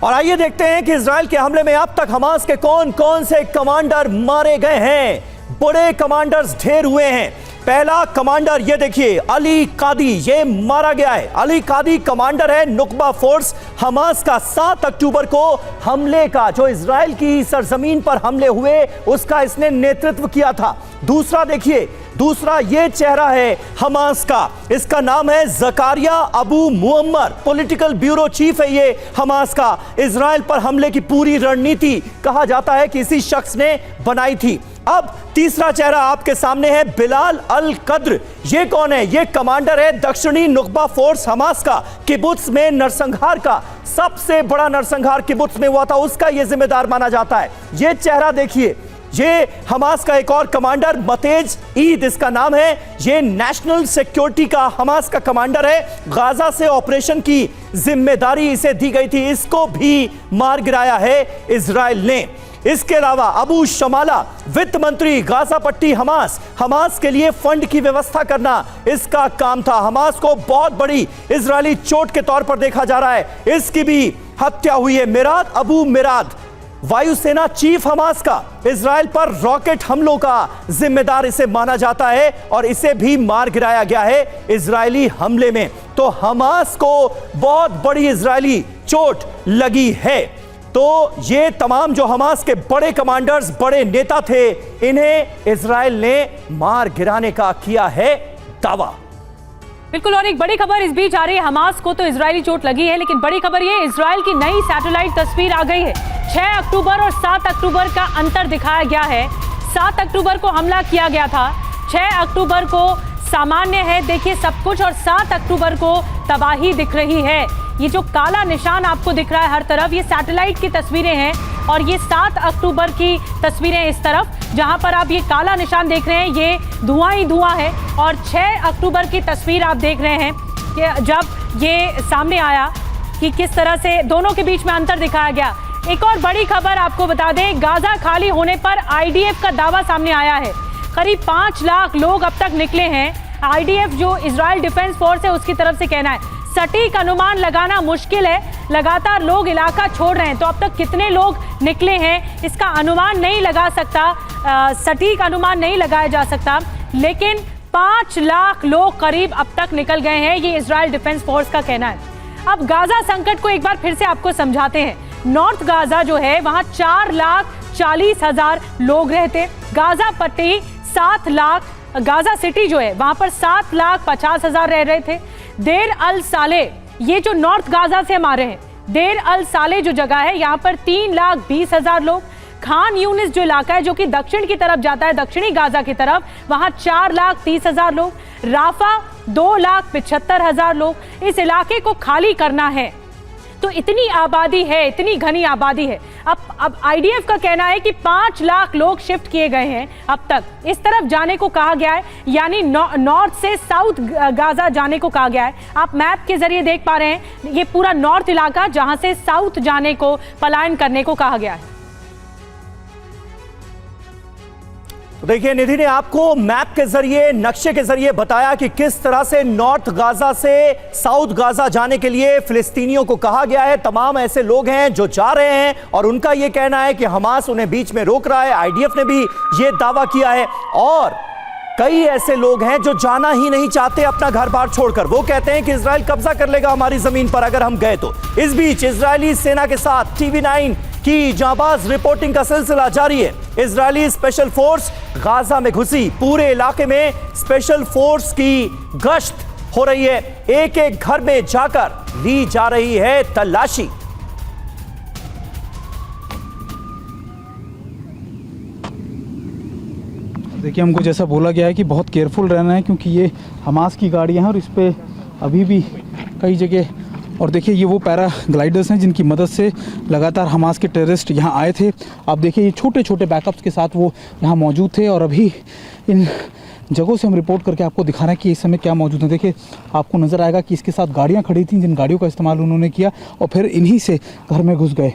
और आइए देखते हैं कि इजराइल के हमले में अब तक हमास के कौन कौन से कमांडर मारे गए हैं। बड़े कमांडर्स ढेर हुए हैं। पहला कमांडर ये देखिए, अली कादी, ये मारा गया है। अली कादी कमांडर है नुकबा फोर्स हमास का। 7 अक्टूबर को हमले का, जो इजराइल की सरजमीन पर हमले हुए, उसका इसने नेतृत्व किया था। दूसरा देखिए, दूसरा ये चेहरा है हमास का, इसका नाम है Zakaria Abu Muammar, political bureau chief है ये हमास का। इजराइल पर हमले की पूरी रणनीति कहा जाता है कि इसी शख्स ने बनाई थी। अब तीसरा चेहरा आपके सामने है बिलाल अल कद्र। ये कौन है? ये कमांडर है दक्षिणी नुकबा फोर्स हमास का। किबुत्स में नरसंहार का, सबसे बड़ा नरसंहार किबुत्स में हुआ था, उसका ये जिम्मेदार माना जाता है। ये चेहरा देखिए, ये हमास का एक और कमांडर मतेज ईद इसका नाम है। ये नेशनल सिक्योरिटी का हमास का कमांडर है। गाजा से ऑपरेशन की जिम्मेदारी इसे दी गई थी, इसको भी मार गिराया है इजराइल ने। इसके अलावा अबू शमाला, वित्त मंत्री गाजा पट्टी हमास, हमास के लिए फंड की व्यवस्था करना इसका काम था। हमास को बहुत बड़ी इजरायली चोट के तौर पर देखा जा रहा है, इसकी भी हत्या हुई है। मिराद अबू मिराद, वायुसेना चीफ हमास का, इजराइल पर रॉकेट हमलों का जिम्मेदार इसे माना जाता है और इसे भी मार गिराया गया है इजरायली हमले में। तो हमास को बहुत बड़ी इजरायली चोट लगी है। तो ये तमाम जो हमास के बड़े कमांडर्स, बड़े नेता थे, इन्हें इजराइल ने मार गिराने का किया है दावा। बिल्कुल, और एक बड़ी खबर इस बीच आ रही है, हमास को तो इजरायली चोट लगी है, लेकिन बड़ी खबर ये, इजराइल की नई सैटेलाइट तस्वीर आ गई है। 6 अक्टूबर और 7 अक्टूबर का अंतर दिखाया गया है। 7 अक्टूबर को हमला किया गया था, 6 अक्टूबर को सामान्य है, देखिए सब कुछ, और 7 अक्टूबर को तबाही दिख रही है। ये जो काला निशान आपको दिख रहा है हर तरफ, ये सैटेलाइट की तस्वीरें हैं, और ये 7 अक्टूबर की तस्वीरें इस तरफ, जहां पर आप ये काला निशान देख रहे हैं, ये धुआं ही धुआं है। और 6 अक्टूबर की तस्वीर आप देख रहे हैं कि जब ये सामने आया कि किस तरह से दोनों के बीच में अंतर दिखाया गया। एक और बड़ी खबर आपको बता दें, गाजा खाली होने पर आईडीएफ का दावा सामने आया है। करीब 5 लाख लोग अब तक निकले हैं। आईडीएफ जो इजराइल डिफेंस फोर्स है, उसकी तरफ से कहना है। सटीक अनुमान लगाना मुश्किल है, लगातार लोग इलाका छोड़ रहे हैं, तो अब तक कितने लोग निकले हैं इसका अनुमान नहीं लगा सकता, सटीक अनुमान नहीं लगाया जा सकता, लेकिन 5 लाख लोग करीब अब तक निकल गए हैं, ये इजराइल डिफेंस फोर्स का कहना है। अब गाजा संकट को एक बार फिर से आपको समझाते हैं। नॉर्थ गाजा जो है, वहां 4,40,000 लोग रहते। गाजा पट्टी 7 लाख, गाजा सिटी जो है वहां पर 7,50,000 रह रहे थे। देर अल साले, ये जो नॉर्थ गाजा से हमारे हैं, देर अल साले जो जगह है, यहाँ पर 3,20,000 लोग। खान यूनिस जो इलाका है, जो कि दक्षिण की तरफ जाता है, दक्षिणी गाजा की तरफ, वहां 4,30,000 लोग। राफा 2,75,000 लोग। इस इलाके को खाली करना है, तो इतनी आबादी है, इतनी घनी आबादी है। अब आईडीएफ का कहना है कि 5 लाख लोग शिफ्ट किए गए हैं अब तक, इस तरफ जाने को कहा गया है, यानी नॉर्थ से साउथ गाजा जाने को कहा गया है। आप मैप के जरिए देख पा रहे हैं, ये पूरा नॉर्थ इलाका, जहां से साउथ जाने को, पलायन करने को कहा गया है। तो देखिए, निधि ने आपको मैप के जरिए, नक्शे के जरिए बताया कि किस तरह से नॉर्थ गाजा से साउथ गाजा जाने के लिए फिलिस्तीनियों को कहा गया है। तमाम ऐसे लोग हैं जो जा रहे हैं और उनका यह कहना है कि हमास उन्हें बीच में रोक रहा है। आईडीएफ ने भी यह दावा किया है, और कई ऐसे लोग हैं जो जाना ही नहीं चाहते अपना घर बार छोड़कर। वो कहते हैं कि इजराइल कब्जा कर लेगा हमारी जमीन पर अगर हम गए तो। इस बीच इजरायली सेना के साथ TV9 की जांबाज रिपोर्टिंग का सिलसिला जारी है। इजरायली स्पेशल फोर्स गाजा में घुसी, पूरे इलाके में स्पेशल फोर्स की गश्त हो रही है, एक एक घर में जाकर ली जा रही है तलाशी। देखिए, हमको जैसा बोला गया है कि बहुत केयरफुल रहना है, क्योंकि ये हमास की गाड़ियां हैं और इस पे अभी भी कई जगह, और देखिए ये वो पैराग्लाइडर्स हैं जिनकी मदद से लगातार हमास के टेररिस्ट यहाँ आए थे। आप देखिए, ये छोटे छोटे बैकअप्स के साथ वो यहाँ मौजूद थे, और अभी इन जगहों से हम रिपोर्ट करके आपको दिखा रहे हैं कि इस समय क्या मौजूद है। देखिए, आपको नज़र आएगा कि इसके साथ गाड़ियाँ खड़ी थी, जिन गाड़ियों का इस्तेमाल उन्होंने किया, और फिर इन्हीं से घर में घुस गए।